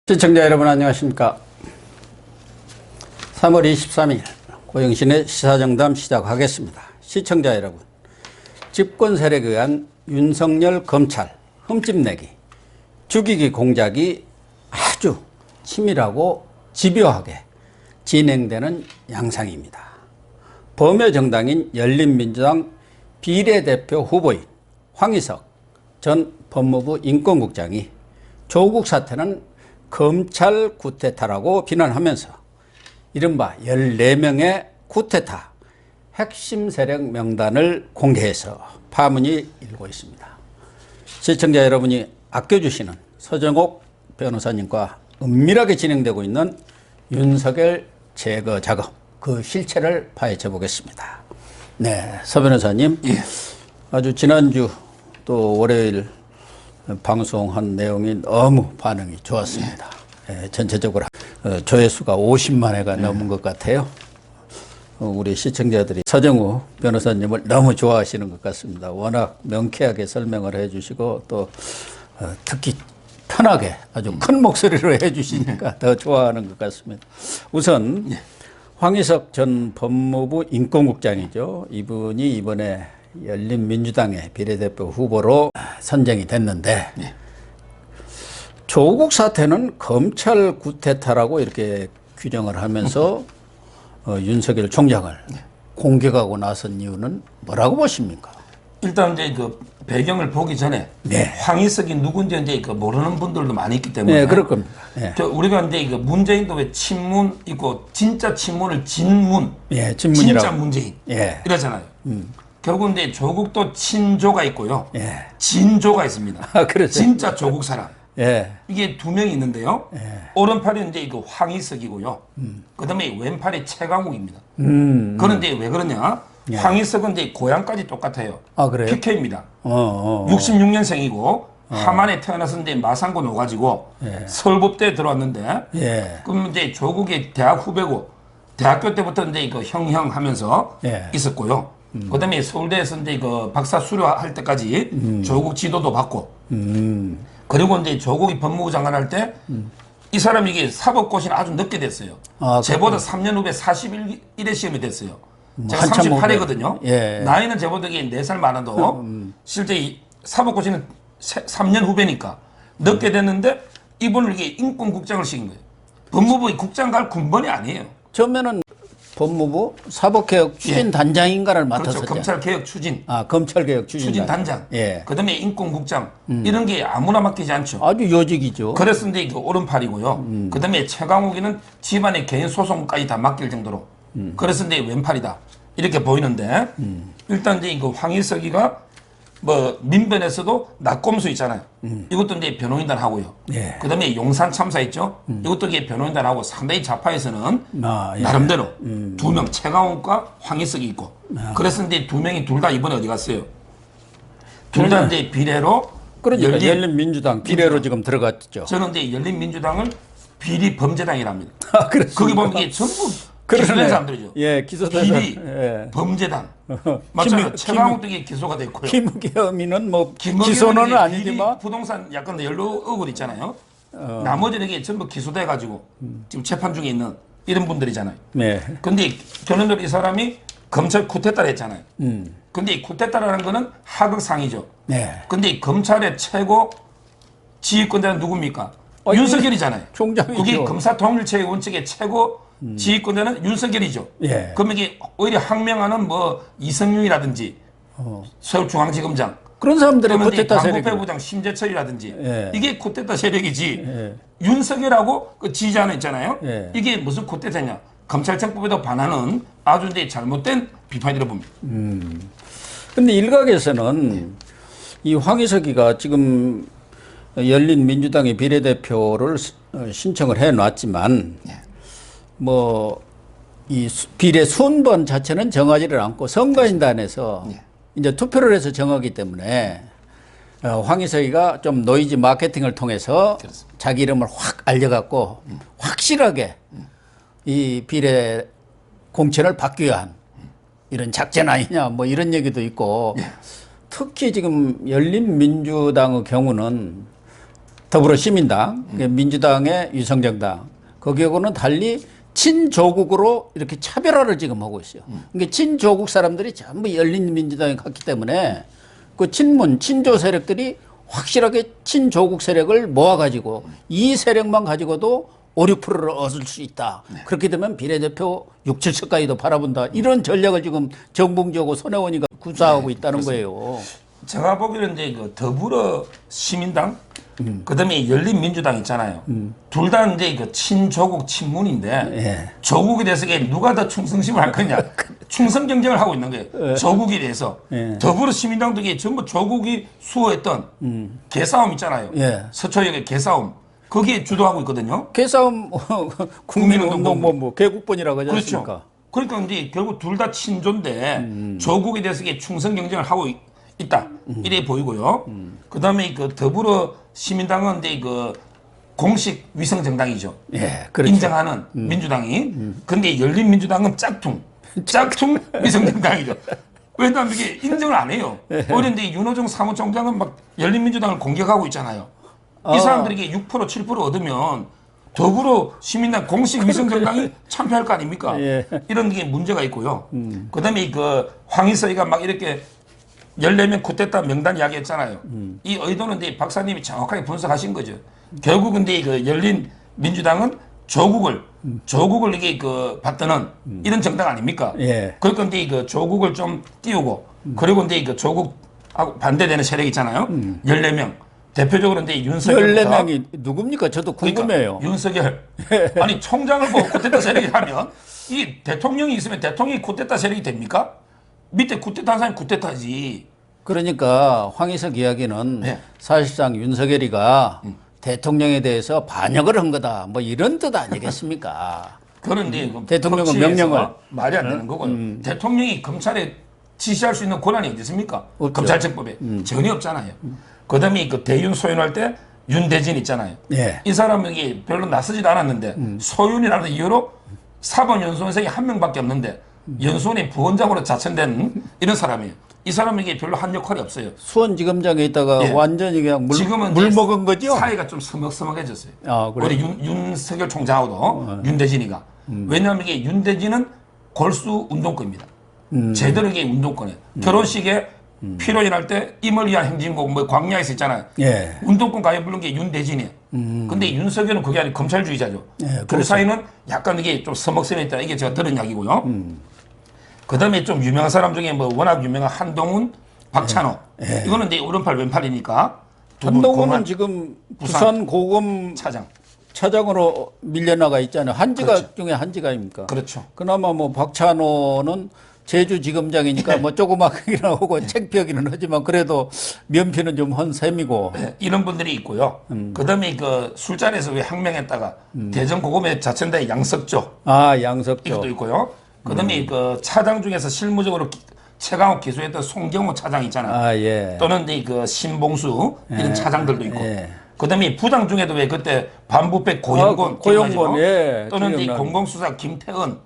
시청자 여러분 안녕하십니까. 3월 23일 고영신의 시사정담 시작하겠습니다. 시청자 여러분, 집권 세력에 의한 윤석열 검찰 흠집내기, 죽이기 공작이 아주 치밀하고 집요하게 진행되는 양상입니다. 범여 정당인 열린민주당 비례대표 후보인 황희석 전 법무부 인권국장이 조국 사태는 검찰 쿠데타라고 비난하면서 이른바 14명의 쿠데타 핵심 세력 명단을 공개해서 파문이 일고 있습니다. 시청자 여러분이 아껴주시는 서정옥 변호사님과 은밀하게 진행되고 있는 윤석열 제거 작업, 그 실체를 파헤쳐 보겠습니다. 네, 서 변호사님, 아주 지난주 또 월요일 방송한 내용이 너무 반응이 좋았습니다. 전체적으로 조회수가 50만 회가 넘은 것 같아요. 우리 시청자들이 서정우 변호사님을 너무 좋아하시는 것 같습니다. 워낙 명쾌하게 설명을 해주시고 또 듣기 편하게 아주 큰 목소리로 해주시니까 더 좋아하는 것 같습니다. 우선 황희석 전 법무부 인권국장이죠. 이분이 이번에 열린민주당의 비례대표 후보로 선정이 됐는데 조국 사태는 검찰 쿠데타라고 이렇게 규정을 하면서 윤석열 총장을 공격하고 나선 이유는 뭐라고 보십니까? 일단 이제 그 배경을 보기 전에 황희석이 누군지 이제 그 모르는 분들도 많이 있기 때문에 그럴 겁니다. 우리가 이제 그 문재인도 왜 친문 있고 진짜 친문을 진문, 진문이라고. 진짜 문재인 이러잖아요. 결국 이제 조국도 친조가 있고요, 진조가 있습니다. 그렇죠. 진짜 조국 사람. 이게 두 명이 있는데요. 오른팔이 이제 그 황희석이고요. 그다음에 왼팔이 최강욱입니다. 그런데 왜 그러냐? 황희석은 이제 고향까지 똑같아요. 아, 그래요? PK입니다. 66년생이고 함안에 태어나서 이제 마산고 놓가지고 서울법대에 들어왔는데, 그럼 이제 조국의 대학 후배고 대학교 때부터 이제 그 형형 하면서 있었고요. 그다음에 서울대에서 이제 그 박사 수료할 때까지 조국 지도도 받고, 그리고 이제 조국이 법무부 장관 할 때 이 사람이 이게 사법고시는 아주 늦게 됐어요. 제보다 3년 후에 41회 시험이 됐어요. 제가 38회거든요. 나이는 제보다 4살 많아도 실제 이 사법고시는 3년 후배니까 늦게 됐는데 이분을 이게 인권국장을 시킨 거예요. 법무부 국장 갈 군번이 아니에요. 처음에는 법무부 사법개혁 추진단장인가를 맡았었죠. 그렇죠. 검찰개혁 추진. 검찰개혁 추진단장. 그다음에 인권국장. 이런 게 아무나 맡기지 않죠. 아주 요직이죠. 그래서 이제 그 오른팔이고요. 그다음에 최강욱이는 집안의 개인 소송까지 다 맡길 정도로. 그래서 이제 왼팔이다 이렇게 보이는데, 일단 이제 그 황희석이가 뭐 민변에서도 낙검수 있잖아요. 이것도 이제 변호인단 하고요. 그다음에 용산 참사 있죠. 이것도 이게 변호인단 하고 상당히 좌파에서는 나름대로 두 명, 최강욱과 황희석이 있고. 그래서 이제 두 명이 둘 다 이번에 어디 갔어요? 둘 다 이제 비례로. 그러니까 열린민주당 비례로 지금 들어갔죠. 저는 이제 열린민주당을 비리 범죄당이랍니다. 그렇습니까? 거기 보면 이게 전부 기소된 사람들이죠. 기소된 비리 범죄당. 맞잖아요. 최강욱도 기소가 됐고요. 김의겸이는 뭐 기소는 아니지만 부동산 약간 연루의혹 있잖아요. 나머지는 이게 전부 기소돼가지고 지금 재판 중에 있는 이런 분들이잖아요. 근데 결론적으로 이 사람이 검찰 쿠데타를 했잖아요. 근데 이 쿠데타라는 거는 하극상이죠. 근데 검찰의 최고 지휘권자는 누굽니까? 윤석열이잖아요. 총장이죠. 그게 검사 통일체의 원칙의 최고 지휘권자는 윤석열이죠. 그럼 이게 오히려 항명하는 뭐 이성윤이라든지 서울중앙지검장, 그런 사람들이 쿠데타 세력, 반부패부장 심재철이라든지 이게 쿠데타 세력이지. 윤석열하고 그 지지자는 있잖아요. 이게 무슨 쿠데타냐? 검찰청법에도 반하는 아주 이제 잘못된 비판이라고 봅니다. 근데 일각에서는 이 황희석이가 지금 열린민주당의 비례대표를 신청을 해놨지만 뭐 이 비례 순번 자체는 정하지를 않고 선거인단에서 이제 투표를 해서 정하기 때문에 황희석이가 좀 노이즈 마케팅을 통해서 자기 이름을 확 알려갖고 확실하게 이 비례 공천을 받기 위한 이런 작전 아니냐 뭐 이런 얘기도 있고 특히 지금 열린민주당의 경우는 더불어시민당, 민주당의 유성정당 거기하고는 달리 친조국으로 이렇게 차별화를 지금 하고 있어요. 그러니까 친조국 사람들이 전부 열린민주당에 갔기 때문에 그 친조 세력들이 확실하게 친조국 세력을 모아가지고 이 세력만 가지고도 5, 6%를 얻을 수 있다. 그렇게 되면 비례대표 6, 7석까지도 바라본다. 이런 전략을 지금 정봉주하고 손혜원이가 구사하고 있다는 거예요. 제가 보기에는 이제 그 더불어 시민당, 그다음에 열린민주당 있잖아요. 둘 다 이제 그 친조국 친문인데 조국에 대해서 누가 더 충성심을 할 거냐, 충성 경쟁을 하고 있는 거예요. 조국에 대해서 더불어 시민당도 이게 전부 조국이 수호했던 개싸움 있잖아요. 서초역의 개싸움. 거기에 주도하고 있거든요. 개싸움 국민운동본부 개국본이라고 하지 않습니까? 그렇죠. 그러니까 이제 결국 둘 다 친조인데 조국에 대해서 충성 경쟁을 하고 있다. 이래 보이고요. 그다음에 그 더불어 시민당은 이제 그 공식 위성 정당이죠. 그렇죠. 인정하는 민주당이. 근데 열린민주당은 짝퉁 위성 정당이죠. 왜냐하면 이게 인정을 안 해요. 그런데 윤호중 사무총장은 막 열린민주당을 공격하고 있잖아요. 이 사람들에게 6% 7% 얻으면 더불어 시민당 공식 위성 정당이 참패할 거 아닙니까? 이런 게 문제가 있고요. 그다음에 그 황희서이가 막 이렇게 14명 쿠데타 명단 이야기했잖아요. 이 의도는 이제 박사님이 정확하게 분석하신 거죠. 결국은 이제 그 열린 민주당은 조국을 이게 그 받드는 이런 정당 아닙니까? 그러니까 이제 그 조국을 좀 띄우고 그리고 이제 그 조국하고 반대되는 세력 있잖아요. 14명. 대표적으로 이제 윤석열 14명이 누굽니까? 저도 궁금해요. 그러니까 윤석열. 아니 총장을 보고 쿠데타 세력이 하면 이 대통령이 있으면 대통령이 쿠데타 세력이 됩니까? 밑에 쿠데타 한 사람이 쿠데타지. 그러니까 황희석 이야기는 사실상 윤석열이가 대통령에 대해서 반역을 한 거다. 뭐 이런 뜻 아니겠습니까? 그런데 대통령은 명령을 말이 안 되는 거고요. 대통령이 검찰에 지시할 수 있는 권한이 어디 있습니까? 검찰청법에 전혀 없잖아요. 그다음에 그 대윤 소윤할 때 윤대진 있잖아요. 이 사람이 별로 나서지도 않았는데 소윤이라는 이유로 사법 연수원생이 한 명밖에 없는데 연수원의 부원장으로 자천된 이런 사람이에요. 이 사람에게 별로 한 역할이 없어요. 수원지검장에 있다가 완전히 그냥 지금은 물 먹은 거죠? 사이가 좀 서먹서먹해졌어요. 그래. 우리 윤석열 총장하고도 윤대진이가. 왜냐하면 이게 윤대진은 골수 운동권입니다. 제대로 이게 운동권이에요. 결혼식에 피로연 할 때 임을 위한 행진곡 뭐 광야에서 있잖아요. 운동권 가요 부른 게 윤대진이에요. 근데 윤석열은 그게 아니고 검찰주의자죠. 그 사이는 약간 이게 좀 서먹서먹했다. 이게 제가 들은 이야기고요. 그 다음에 좀 유명한 사람 중에 뭐 워낙 유명한 한동훈, 박찬호. 이거는 이제 오른팔 왼팔이니까. 한동훈은 지금 부산 고검 차장으로 밀려나가 있잖아요. 한지가 중에 한지가입니까? 그렇죠. 그나마 뭐 박찬호는 제주지검장이니까 뭐 조그맣긴 하고 창피하기는 하지만 그래도 면피는 좀 헌 셈이고. 이런 분들이 있고요. 그 다음에 그 술자리에서 왜 항명했다가 대전고검에 자천대 양석조. 양석조. 이것도 있고요. 그 다음에 그 차장 중에서 실무적으로 최강욱 기소했던 송경호 차장 있잖아요. 또는 그 신봉수 이런 차장들도 있고. 그 다음에 부장 중에도 왜 그때 반부패 고영곤. 또는 이 공공수사 김태은.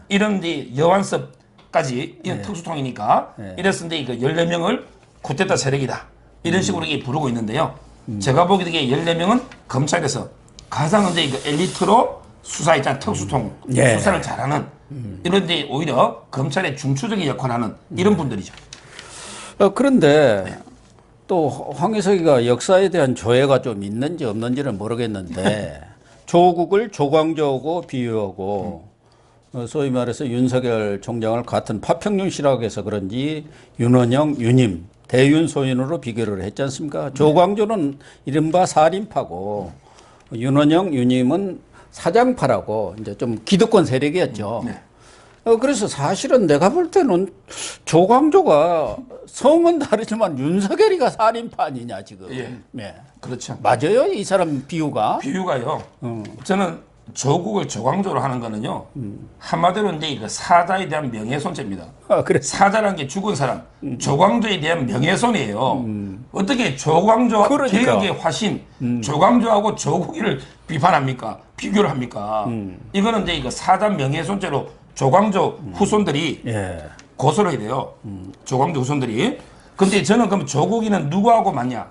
이런 여완섭까지 이런 특수통이니까 이랬는데 그 14명을 쿠데타 세력이다. 이런 식으로 이게 부르고 있는데요. 제가 보기에 이게 14명은 검찰에서 가장 이제 그 엘리트로 수사 있잖아요. 특수통. 수사를 잘하는 이런데 오히려 검찰의 중추적인 역할을 하는 이런 분들이죠. 그런데 또 황희석이가 역사에 대한 조예가 좀 있는지 없는지는 모르겠는데 조국을 조광조하고 비유하고 소위 말해서 윤석열 총장을 같은 파평윤씨라고 해서 그런지 윤원영, 윤임, 대윤, 소윤으로 비교를 했지 않습니까? 조광조는 이른바 살인파고 윤원영, 윤임은 사장파라고 이제 좀 기득권 세력이었죠. 그래서 사실은 내가 볼 때는 조광조가 성은 다르지만 윤석열이가 살인파 아니냐 지금. 그렇죠. 맞아요, 이 사람 비유가? 비유가요. 저는 조국을 조광조로 하는 거는요. 한마디로 이제 그 사자에 대한 명예손죄입니다. 그래. 사자라는 게 죽은 사람, 조광조에 대한 명예손이에요. 어떻게 조광조 개혁의 화신, 조광조하고 조국이를 비판합니까? 비교를 합니까? 이거는 이제 그 사자 명예손죄로 조광조 후손들이 고소를 해야 돼요. 조광조 후손들이. 근데 저는 그럼 조국이는 누구하고 맞냐?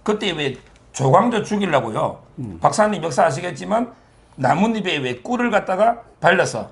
그때 왜 조광조 죽이려고요. 박사님 역사 아시겠지만 나뭇잎에 왜 꿀을 갖다가 발라서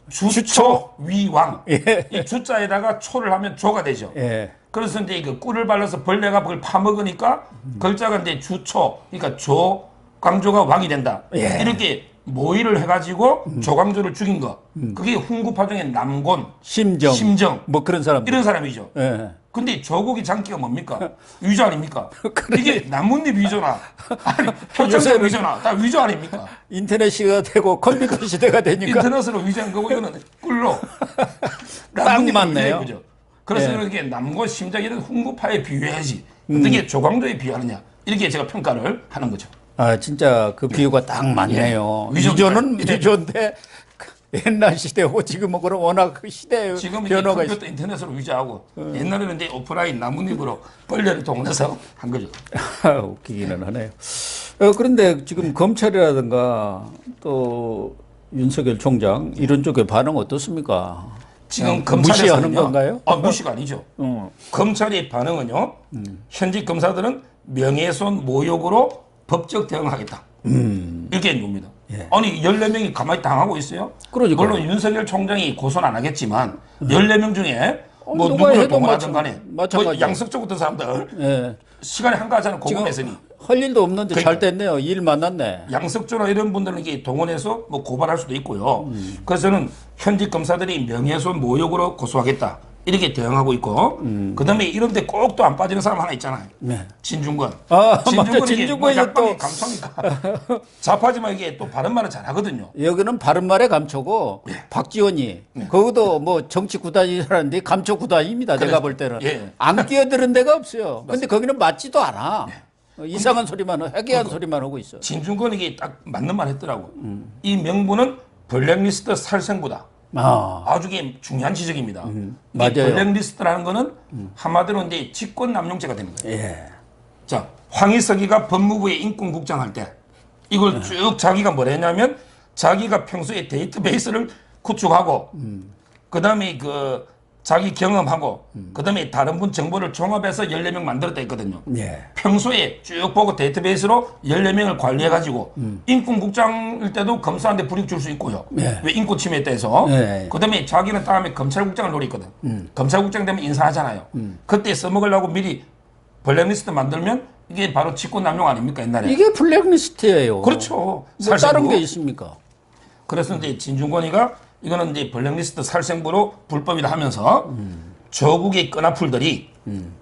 주초위왕 예. 이 주자에다가 초를 하면 조가 되죠. 예. 그래서 이제 그 꿀을 발라서 벌레가 그걸 파먹으니까 글자가 이제 주초 그러니까 조광조가 왕이 된다. 예. 이렇게 모의를 해가지고 조광조를 죽인 거. 그게 훈구파종의 남곤, 심정 뭐 그런 사람. 이런 사람이죠. 예. 근데 조국의 장기가 뭡니까? 위조 아닙니까? 이게 나뭇잎 위조나, 아니, 표창장 위조나, 다 위조 아닙니까? 인터넷 시대가 되고 컴퓨터 시대가 되니까 인터넷으로 위조한 거고, 이거는 꿀로. 딱 맞네요. 그죠? 그래서 예. 이렇게 남고 심장 이런 훈구파에 비유해야지. 어떻게 조광조에 비유하느냐. 이렇게 제가 평가를 하는 거죠. 아 진짜 그 비유가 딱 맞네요. 예. 위조는 예. 위조인데 옛날 시대고 지금은 그럼 워낙 그 시대의 지금 이제 변화가 컴퓨터 인터넷으로 위조하고 옛날에는 이제 오프라인 나뭇잎으로 벌레를 동원해서 한 거죠. 웃기기는 하네요. 그런데 지금 검찰이라든가 또 윤석열 총장 이런 쪽의 반응 어떻습니까? 지금 무시하는 검찰에서는요. 건가요? 무시가 아니죠. 검찰의 반응은요. 현직 검사들은 명예훼손 모욕으로 법적 대응하겠다. 이렇게 한 겁니다. 예. 아니 14명이 가만히 당하고 있어요. 그러니까요. 물론 윤석열 총장이 고소는 안 하겠지만 14명 중에 뭐 누가 누구를 해도 동원하든 간에 뭐 마찬가지죠. 양석적 같은 사람들 예. 시간에 한가하잖아요. 지금 고검에서니. 할 일도 없는데 잘 그러니까. 됐네요. 일 만났네. 양석조나 이런 분들은 이게 동원해서 뭐 고발할 수도 있고요. 그래서 저는 현직 검사들이 명예훼손 모욕으로 고소하겠다. 이렇게 대응하고 있고, 그 다음에 이런 데 꼭 또 안 빠지는 사람 하나 있잖아요. 네. 진중권. 아, 맞아. 진중권이 진중권이 뭐 또- 약방의 감초니까. 좌파지만 이게 또 바른말은 잘하거든요. 여기는 바른말의 감초고 박지원이 거기도 뭐 정치 구단이라는데 감초 구단입니다. 내가 볼 때는 예. 안 끼어드는 데가 없어요. 근데 거기는 맞지도 않아. 이상한 소리만 회개한 소리만 하고 있어. 진중권이 이게 딱 맞는 말 했더라고. 이 명분은 블랙리스트 살생부다. 아, 아주 이게 중요한 지적입니다. 이 맞아요. 블랙리스트라는 거는 한마디로 이제 직권남용죄가 되는 거예요. 예. 자, 황희석이가 법무부의 인권국장 할 때 이걸 쭉 자기가 뭘 했냐면 자기가 평소에 데이터베이스를 구축하고 그다음에 그 자기 경험하고 그다음에 다른 분 정보를 종합해서 14명 만들었다 했거든요. 예. 평소에 쭉 보고 데이터베이스로 14명을 관리해가지고 인권국장일 때도 검사한테 불이익 줄 수 있고요. 예. 왜 인권 침해에 대해서. 예. 그다음에 자기는 다음에 검찰국장을 노리거든. 검찰국장 되면 인사하잖아요. 그때 써먹으려고 미리 블랙리스트 만들면 이게 바로 직권남용 아닙니까 옛날에. 이게 블랙리스트예요. 그렇죠. 뭐 살생부. 다른 게 있습니까? 그래서 이제 진중권이가 이거는 이제 블랙리스트 살생부로 불법이다 하면서 조국의 끈앞풀들이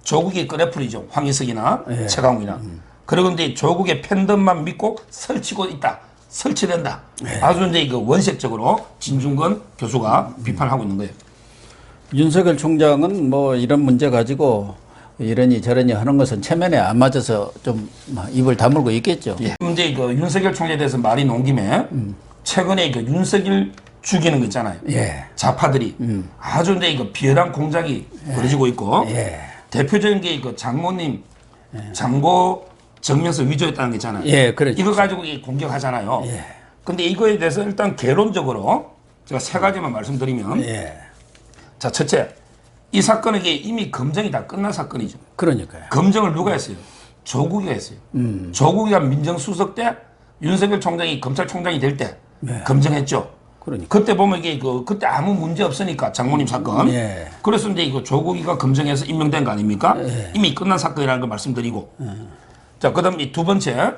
조국의 끈앞풀이죠. 황희석이나 최강욱이나. 그리고 이제 조국의 팬덤만 믿고 설치고 있다. 설치된다. 아주 이제 그 원색적으로 진중권 교수가 비판하고 있는 거예요. 윤석열 총장은 뭐 이런 문제 가지고 이러니 저러니 하는 것은 체면에 안 맞아서 좀 입을 다물고 있겠죠. 예. 이제 그 윤석열 총장에 대해서 말이 나온 김에 최근에 그 윤석열 죽이는 거 있잖아요. 예. 좌파들이 아주 이제 이거 비열한 공작이 벌어지고 있고 예. 대표적인 게 그 장모님 장고 정면서 위조했다는 게 있잖아요. 예, 그렇죠. 이거 가지고 이 공격하잖아요. 예. 근데 이거에 대해서 일단 개론적으로 제가 세 가지만 말씀드리면 예. 자, 첫째. 이 사건은 이게 이미 검증이 다 끝난 사건이죠. 그러니까요. 검증을 누가 했어요? 조국이가 했어요. 조국이가 민정수석 때 윤석열 총장이 검찰총장이 될 때 검증했죠. 그러니까. 그때 보면 이게 그때 아무 문제 없으니까 장모님 사건. 예. 그래서 이제 이거 조국이가 검증해서 임명된 거 아닙니까? 이미 끝난 사건이라는 걸 말씀드리고. 자, 그다음에 두 번째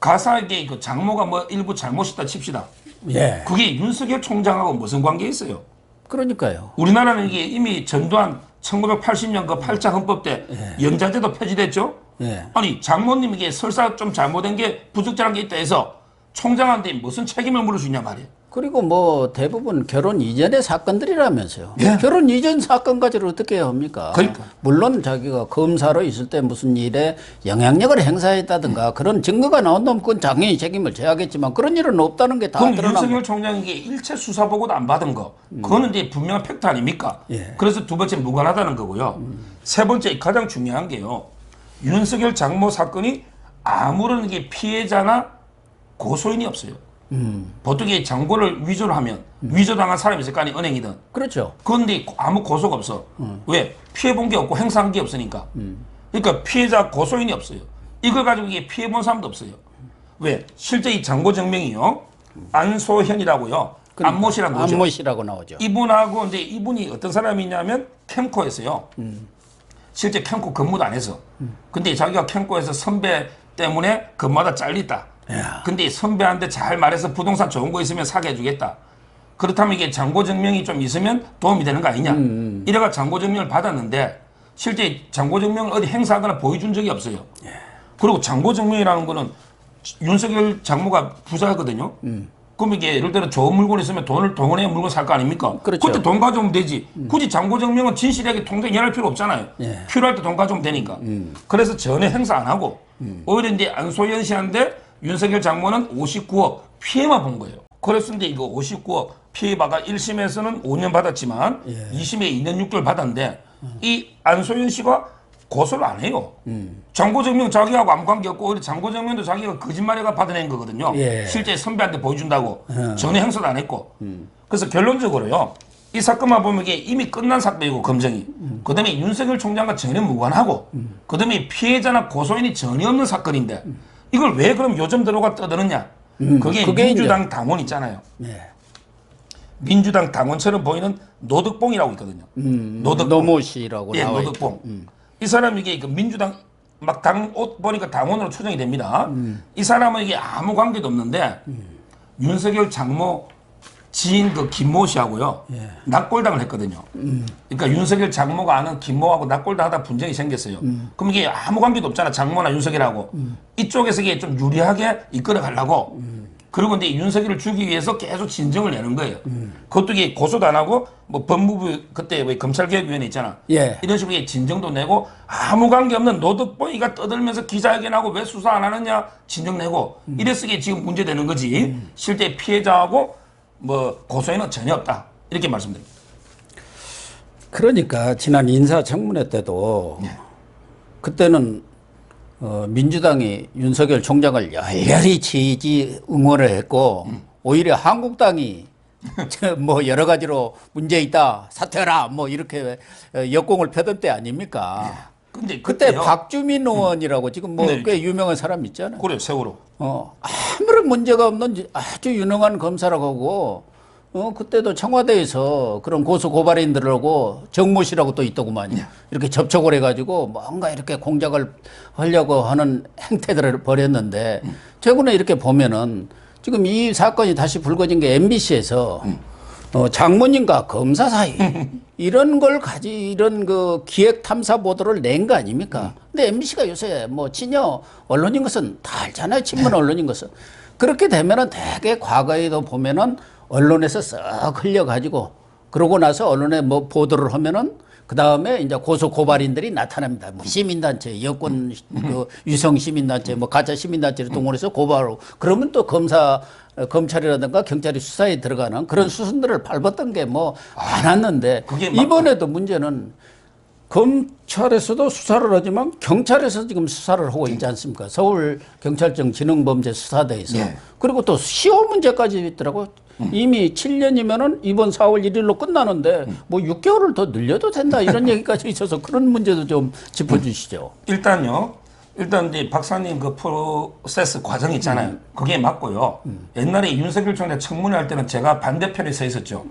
가사에게 그 장모가 뭐 일부 잘못이다 칩시다. 예. 그게 윤석열 총장하고 무슨 관계 있어요? 그러니까요. 우리나라는 이게 이미 전두환 1980년 그 8차 헌법 때 영자제도 폐지됐죠? 예. 아니 장모님에게 설사 좀 잘못된 게 부적절한 게 있다 해서 총장한테 무슨 책임을 물을 수 있냐 말이에요. 그리고 뭐 대부분 결혼 이전의 사건들이라면서요. 예. 결혼 이전 사건 가지고 어떻게 합니까? 그러니까. 물론 자기가 검사로 있을 때 무슨 일에 영향력을 행사했다든가 그런 증거가 나온다면 그건 당연히 책임을 져야겠지만 그런 일은 없다는 게 다 그럼 드러난 윤석열 총장에게 일체 수사 보고도 안 받은 거 그거는 이제 분명한 팩트 아닙니까? 예. 그래서 두 번째 무관하다는 거고요. 세 번째 가장 중요한 게요. 윤석열 장모 사건이 아무런 게 피해자나 고소인이 없어요. 보통 이 장고를 위조를 하면 위조당한 사람이 있을 거 아니에요. 은행이든. 그렇죠. 그런데 아무 고소가 없어. 왜? 피해본 게 없고 행사한 게 없으니까. 그러니까 피해자 고소인이 없어요. 이걸 가지고 이게 피해 본 사람도 없어요. 왜? 실제 이 장고증명이요. 안소현이라고요. 안모씨라고 나오죠. 안모씨라고 나오죠. 이분하고 이제 이분이 어떤 사람이냐면 캠코에서요. 실제 캠코 근무도 안 해서. 근데 자기가 캠코에서 선배 때문에 근무하다 잘렸다. 근데 선배한테 잘 말해서 부동산 좋은 거 있으면 사게 해주겠다. 그렇다면 이게 장고증명이 좀 있으면 도움이 되는 거 아니냐. 이래가 장고증명을 받았는데 실제 장고증명을 어디 행사하거나 보여준 적이 없어요. 그리고 장고증명이라는 거는 윤석열 장모가 부자거든요. 그럼 이게 예를 들어 좋은 물건 있으면 돈을 동원해 물건 살 거 아닙니까? 그렇죠. 그때 돈 가져오면 되지. 굳이 장고증명은 진실하게 통장 열할 필요 없잖아요. 필요할 때 돈 가져오면 되니까. 그래서 전혀 행사 안 하고 오히려 이제 안소연 씨한테 윤석열 장모는 59억 피해만 본 거예요. 그래서 이제 이거 59억 피해받아 1심에서는 5년 받았지만 2심에 2년 6개월 받았는데 이 안소연 씨가 고소를 안 해요. 장고증명 자기하고 아무 관계 없고 오히려 장고증명도 자기가 거짓말해가 받아낸 거거든요. 실제 선배한테 보여준다고 전혀 행사도 안 했고. 그래서 결론적으로요. 이 사건만 보면 이게 이미 끝난 사건이고 검증이. 그다음에 윤석열 총장과 전혀 무관하고 그다음에 피해자나 고소인이 전혀 없는 사건인데 이걸 왜 그럼 요즘 들어가 떠드느냐. 그게 민주당 당원 있잖아요. 민주당 당원처럼 보이는 노덕봉이라고 있거든요. 노모씨라고 예, 나와 노덕봉. 이 사람이 이게 그 민주당 막 당 옷 보니까 당원으로 추정이 됩니다. 이 사람은 이게 아무 관계도 없는데 윤석열 장모 지인 그 김모 씨하고요. 낙골당을 했거든요. 그러니까 윤석열 장모가 아는 김모하고 낙골당 하다 분쟁이 생겼어요. 그럼 이게 아무 관계도 없잖아. 장모나 윤석열하고. 이쪽에서 이게 좀 유리하게 이끌어 가려고. 그리고 이제 윤석열을 주기 위해서 계속 진정을 내는 거예요. 그것도 이게 고소도 안 하고 뭐 법무부 그때 왜 검찰개혁위원회 있잖아. 이런 식으로 이게 진정도 내고 아무 관계 없는 노덕보이가 떠들면서 기자회견하고 왜 수사 안 하느냐 진정 내고 이래서 이게 지금 문제되는 거지. 실제 피해자하고 뭐 고소인은 전혀 없다. 이렇게 말씀드립니다. 그러니까 지난 인사청문회 때도 그때는 민주당이 윤석열 총장을 열렬히 지지 응원을 했고 오히려 한국당이 뭐 여러 가지로 문제 있다 사퇴하라 뭐 이렇게 역공을 펴던 때 아닙니까? 근데 그때 박주민 의원이라고 지금 뭐 꽤 유명한 사람 있잖아요. 그래요, 세월호. 아무런 문제가 없는 아주 유능한 검사라고 하고 그때도 청와대에서 그런 고소 고발인들하고 정모씨라고 또 있더구만요. 이렇게 접촉을 해가지고 뭔가 이렇게 공작을 하려고 하는 행태들을 벌였는데 최근에 이렇게 보면은 지금 이 사건이 다시 불거진 게 MBC에서 장모님과 검사 사이 이런 걸 이런 그 기획 탐사 보도를 낸 거 아닙니까? 근데 MBC가 요새 뭐 친여 언론인 것은 다 알잖아요. 친문 언론인 것은. 그렇게 되면은 대개 과거에도 보면은 언론에서 썩 흘려가지고 그러고 나서 언론에 뭐 보도를 하면은 그 다음에 이제 고소 고발인들이 나타납니다. 뭐 시민단체, 여권 그 유성 시민단체, 뭐 가짜 시민단체를 동원해서 고발하고 그러면 또 검찰이라든가 경찰이 수사에 들어가는 그런 수순들을 밟았던 게 뭐 많았는데 이번에도 문제는 검찰에서도 수사를 하지만 경찰에서 지금 수사를 하고 있지 않습니까? 서울경찰청 지능범죄수사대에서. 그리고 또 시효 문제까지 있더라고. 이미 7년이면은 이번 4월 1일로 끝나는데 뭐 6개월을 더 늘려도 된다 이런 얘기까지 있어서 그런 문제도 좀 짚어주시죠. 일단 이제 박사님 그 프로세스 과정 있잖아요. 그게 맞고요. 옛날에 윤석열 총장 청문회 할 때는 제가 반대편에 서 있었죠.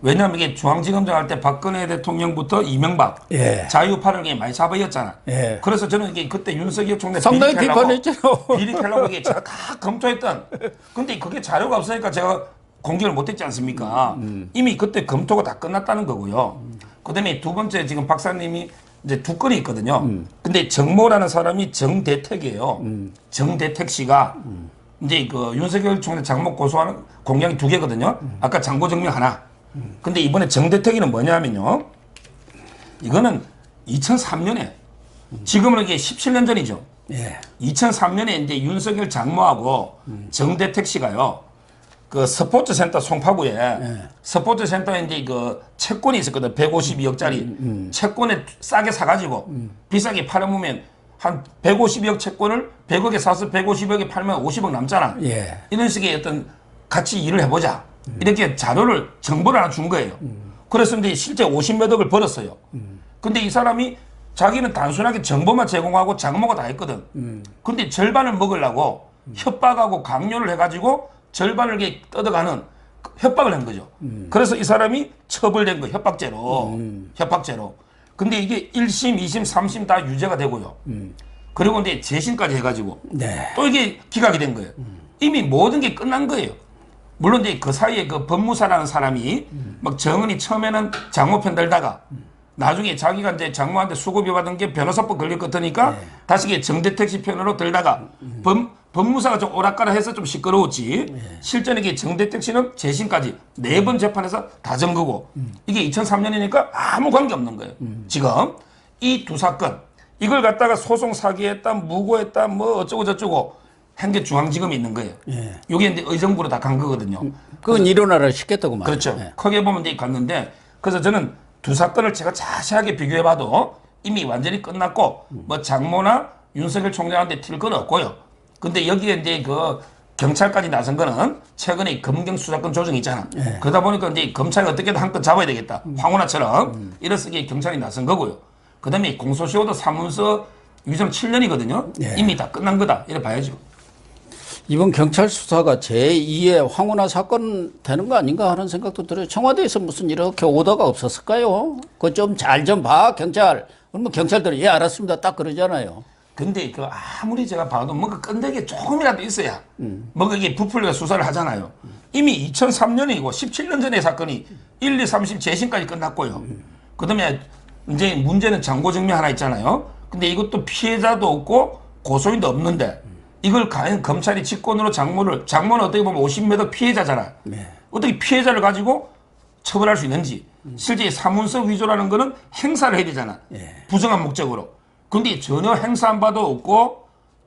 왜냐하면 이게 중앙지검장 할 때 박근혜 대통령부터 이명박 자유파를 많이 잡아였잖아. 그래서 저는 이게 그때 윤석열 총장 상당히 비판했죠. 비리하려고 이게 제가 다 검토했던. 근데 그게 자료가 없으니까 제가 공개를 못했지 않습니까? 이미 그때 검토가 다 끝났다는 거고요. 그다음에 두 번째 지금 박사님이 이제 두 건이 있거든요. 근데 정모라는 사람이 정대택이에요. 정대택 씨가 이제 그 윤석열 총장 장모 고소하는 공약이 두 개거든요. 아까 장고증명 하나. 근데 이번에 정대택이는 뭐냐면요. 이거는 2003년에 지금은 이게 17년 전이죠. 2003년에 이제 윤석열 장모하고 정대택 씨가요. 그 스포츠센터 송파구에 스포츠센터에 이제 그 채권이 있었거든. 152억짜리 채권에 싸게 사가지고 비싸게 팔아보면 한 152억 채권을 100억에 사서 150억에 팔면 50억 남잖아. 이런 식의 어떤 같이 일을 해보자. 이렇게 자료를 정보를 하나 준 거예요. 그래서 이제 실제 50몇 억을 벌었어요. 근데 이 사람이 자기는 단순하게 정보만 제공하고 장모가 다 했거든. 근데 절반을 먹으려고 협박하고 강요를 해가지고 절반을 이렇게 뜯어가는 협박을 한 거죠. 그래서 이 사람이 처벌된 거 협박죄로. 협박죄로. 근데 이게 1심, 2심, 3심 다 유죄가 되고요. 그리고 이제 재심까지 해가지고 네. 또 이게 기각이 된 거예요. 이미 모든 게 끝난 거예요. 물론 이제 그 사이에 그 법무사라는 사람이 막 정은이 처음에는 장모 편 들다가 나중에 자기가 이제 장모한테 수고비 받은 게 변호사법 걸릴 것 같으니까 다시 이게 정대택 씨 편으로 들다가 법무사가 좀 오락가락해서 좀 시끄러웠지. 실제는 이게 정대택 씨는 재심까지 4번 재판에서 다 정거고 이게 2003년이니까 아무 관계 없는 거예요. 지금 이 두 사건 이걸 갖다가 소송 사기했다, 무고했다, 뭐 어쩌고 저쩌고 한 게 중앙지검에 있는 거예요. 이게 이제 의정부로 다 간 거거든요. 그건 일어나라 쉽겠다고 말이에요. 그렇죠. 예. 크게 보면 이제 갔는데 그래서 저는 두 사건을 제가 자세하게 비교해봐도 이미 완전히 끝났고 뭐 장모나 윤석열 총장한테 튈 건 없고요. 근데 여기에 이제 그 경찰까지 나선 거는 최근에 검경 수사권 조정이 있잖아. 그러다 보니까 이제 검찰이 어떻게든 한 건 잡아야 되겠다. 황운하처럼 이래서 이게 경찰이 나선 거고요. 그다음에 공소시효도 사문서 유정 7년이거든요. 이미 다 끝난 거다. 이래 봐야죠. 이번 경찰 수사가 제2의 황운하 사건 되는 거 아닌가 하는 생각도 들어요. 청와대에서 무슨 이렇게 오더가 없었을까요? 그거 좀 잘 좀 봐, 경찰. 그러면 경찰들이 예, 알았습니다. 딱 그러잖아요. 근데 그 아무리 제가 봐도 뭔가 끈덕이 조금이라도 있어야 뭔가 이게 부풀려 수사를 하잖아요. 이미 2003년이고 17년 전의 사건이 1, 2, 3심 재심까지 끝났고요. 그다음에 이제 문제는 장고증명 하나 있잖아요. 근데 이것도 피해자도 없고 고소인도 없는데 이걸 과연 검찰이 직권으로 장모는 어떻게 보면 50m 피해자잖아요. 어떻게 피해자를 가지고 처벌할 수 있는지. 실제 사문서 위조라는 거는 행사를 해야 되잖아. 부정한 목적으로. 근데 전혀 행사한 바도 없고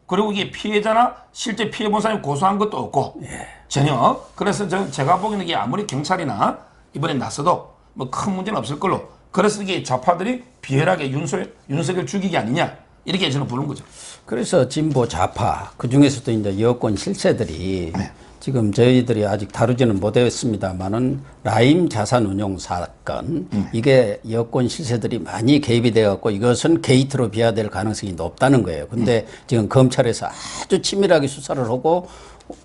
그리고 이게 피해자나 실제 피해 본 사람이 고소한 것도 없고 전혀. 그래서 제가 보기에는 이게 아무리 경찰이나 이번에 나서도 뭐 큰 문제는 없을 걸로. 그래서 이게 좌파들이 비열하게 윤석열 죽이기 아니냐 이렇게 저는 보는 거죠. 그래서 진보 좌파 그중에서도 이제 여권 실세들이 지금 저희들이 아직 다루지는 못했습니다만은 라임 자산운용 사건 이게 여권 실세들이 많이 개입이 돼 갖고 이것은 게이트로 비화될 가능성이 높다는 거예요. 근데 지금 검찰에서 아주 치밀하게 수사를 하고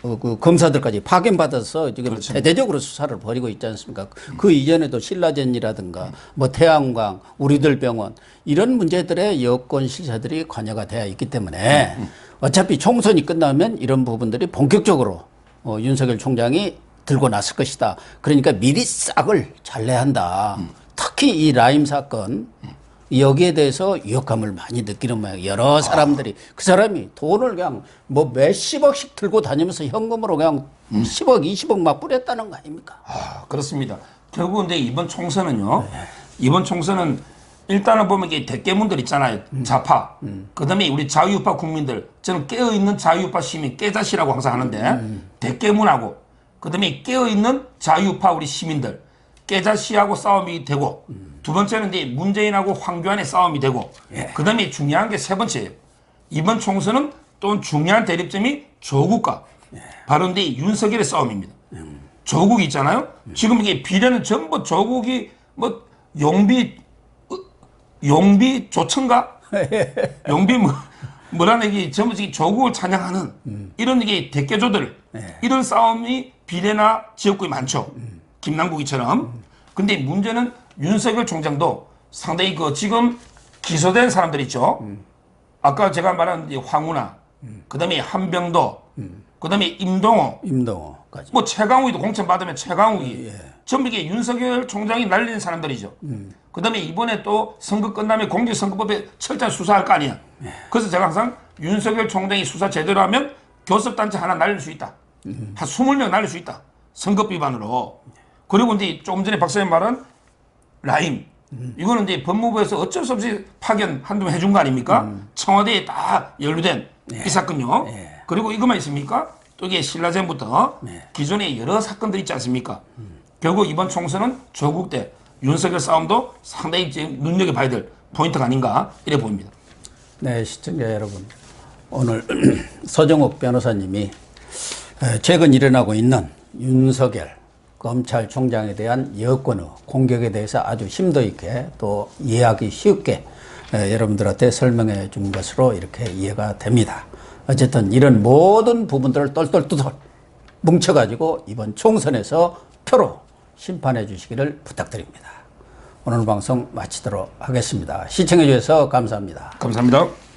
그 검사들까지 파견받아서 지금 그렇죠. 대대적으로 수사를 벌이고 있지 않습니까? 그 이전에도 신라젠이라든가 뭐 태양광, 우리들 병원 이런 문제들에 여권 실세들이 관여가 되어 있기 때문에 어차피 총선이 끝나면 이런 부분들이 본격적으로 윤석열 총장이 들고 났을 것이다. 그러니까 미리 싹을 잘내야 한다. 특히 이 라임 사건 여기에 대해서 위협감을 많이 느끼는 모양. 여러 사람들이 그 사람이 돈을 그냥 뭐 몇십억씩 들고 다니면서 현금으로 그냥 10억, 20억 막 뿌렸다는 거 아닙니까? 그렇습니다. 결국 근데 이번 총선은요. 이번 총선은 일단은 보면 이게 대깨문들 있잖아요. 좌파. 그다음에 우리 자유우파 국민들. 저는 깨어있는 자유우파 시민 깨자시라고 항상 하는데 대깨문하고 그다음에 깨어있는 자유우파 우리 시민들 깨자시하고 싸움이 되고 두 번째는 이제 문재인하고 황교안의 싸움이 되고 그다음에 중요한 게 세 번째예요. 이번 총선은 또 중요한 대립점이 조국과 바로 이제 윤석열의 싸움입니다. 조국이 있잖아요. 지금 이게 비례는 전부 조국이 뭐 용비 조천가? 용비 뭐라는 이게 전부 조국을 찬양하는 이런 이게 대깨조들 이런 싸움이 비례나 지역구에 많죠. 김남국이처럼. 근데 문제는 윤석열 총장도 상당히 그 지금 기소된 사람들 있죠. 아까 제가 말한 황운하, 그다음에 한병도, 그다음에 임동호까지. 뭐 최강욱이도 공천 받으면 최강욱이 전부 이게 윤석열 총장이 날린 사람들이죠. 그다음에 이번에 또 선거 끝나면 공직선거법에 철저히 수사할 거 아니야. 그래서 제가 항상 윤석열 총장이 수사 제대로 하면 교섭단체 하나 날릴 수 있다. 한 20명 날릴 수 있다. 선거 위반으로. 그리고 이제 조금 전에 박사님 말한 라임. 이거는 이제 법무부에서 어쩔 수 없이 파견 한두 번 해준 거 아닙니까? 청와대에 다 연루된 이 사건요. 그리고 이것만 있습니까? 또 이게 신라젠부터 기존에 여러 사건들이 있지 않습니까? 결국 이번 총선은 조국 대 윤석열 싸움도 상당히 지금 눈여겨봐야 될 포인트가 아닌가 이래 보입니다. 네, 시청자 여러분. 오늘 서정욱 변호사님이 최근 일어나고 있는 윤석열 검찰총장에 대한 여권의 공격에 대해서 아주 심도 있게 또 이해하기 쉽게 여러분들한테 설명해 준 것으로 이렇게 이해가 됩니다. 어쨌든 이런 모든 부분들을 똘똘똘 뭉쳐가지고 이번 총선에서 표로 심판해 주시기를 부탁드립니다. 오늘 방송 마치도록 하겠습니다. 시청해 주셔서 감사합니다. 감사합니다.